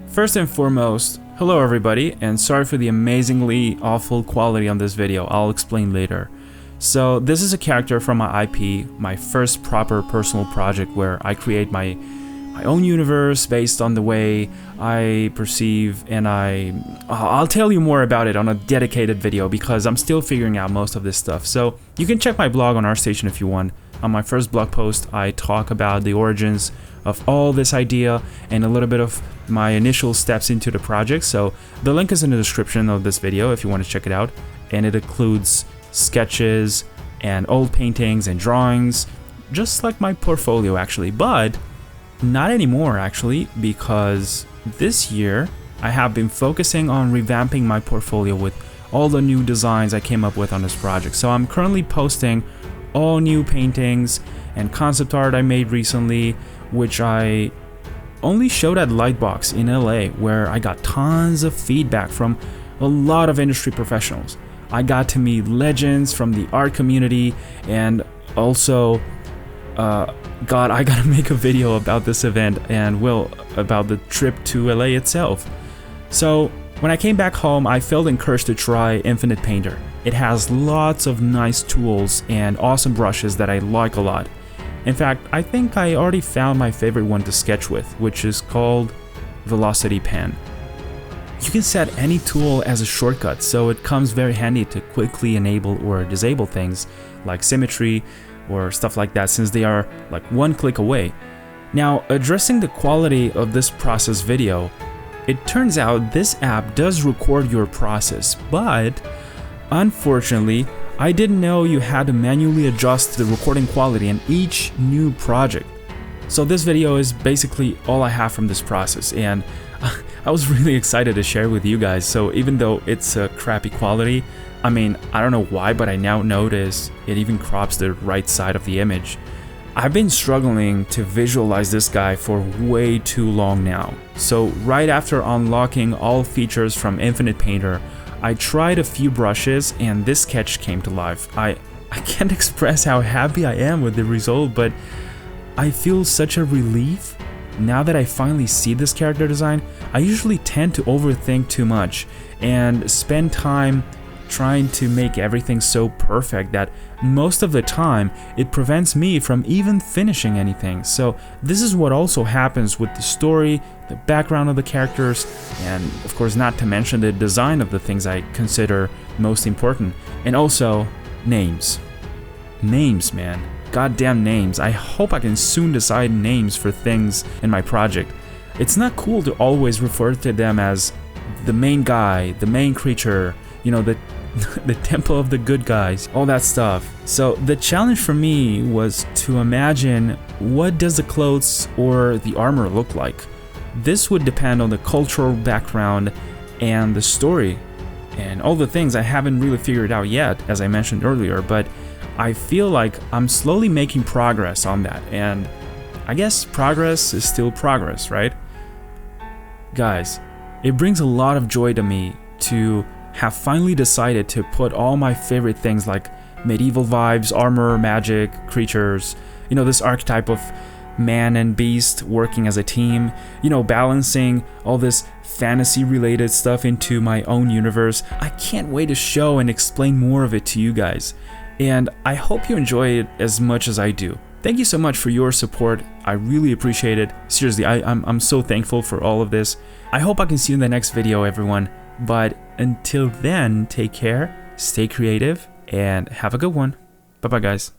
First and foremost, hello everybody, and sorry for the amazingly awful quality on this video. I'll explain later. So this is a character from my IP, my first proper personal project where I create my own universe based on the way I perceive, and I'll tell you more about it on a dedicated video because I'm still figuring out most of this stuff. So you can check my blog on Artstation if you want. On my first blog post, I talk about the origins of all this idea and a little bit of my initial steps into the project. So the link is in the description of this video if you want to check it out, and it includes sketches and old paintings and drawings, just like my portfolio actually, but not anymore actually, because this year I have been focusing on revamping my portfolio with all the new designs I came up with on this project. So I'm currently posting all new paintings and concept art I made recently, which I only showed at Lightbox in LA, where I got tons of feedback from a lot of industry professionals. I got to meet legends from the art community, and also God, I gotta make a video about this event and, well, about the trip to LA itself. So when I came back home, I felt encouraged to try Infinite Painter. It has lots of nice tools and awesome brushes that I like a lot. In fact, I think I already found my favorite one to sketch with, which is called Velocity Pen. You can set any tool as a shortcut, so it comes very handy to quickly enable or disable things like symmetry or stuff like that, since they are like one click away. Now, addressing the quality of this process video, it turns out this app does record your process, but unfortunately, I didn't know you had to manually adjust the recording quality in each new project. So this video is basically all I have from this process, and I was really excited to share with you guys. So even though it's a crappy quality, I mean, I don't know why, but I now notice it even crops the right side of the image. I've been struggling to visualize this guy for way too long now. So right after unlocking all features from Infinite Painter, I tried a few brushes and this sketch came to life. I can't express how happy I am with the result, but I feel such a relief. Now that I finally see this character design, I usually tend to overthink too much and spend time trying to make everything so perfect that most of the time it prevents me from even finishing anything. So this is what also happens with the story, the background of the characters, and of course not to mention the design of the things I consider most important, and also names. Names, man. Goddamn names. I hope I can soon decide names for things in my project. It's not cool to always refer to them as the main guy, the main creature, you know, the temple of the good guys, all that stuff. So the challenge for me was to imagine, what does the clothes or the armor look like? This would depend on the cultural background and the story and all the things I haven't really figured out yet, as I mentioned earlier, but I feel like I'm slowly making progress on that, and I guess progress is still progress, right? Guys, it brings a lot of joy to me to have finally decided to put all my favorite things like medieval vibes, armor, magic, creatures, you know, this archetype of man and beast working as a team, you know, balancing all this fantasy related stuff into my own universe. I can't wait to show and explain more of it to you guys, and I hope you enjoy it as much as I do. Thank you so much for your support. I really appreciate it. Seriously, I'm so thankful for all of this. I hope I can see you in the next video, everyone. But until then, take care, stay creative, and have a good one. Bye-bye, guys.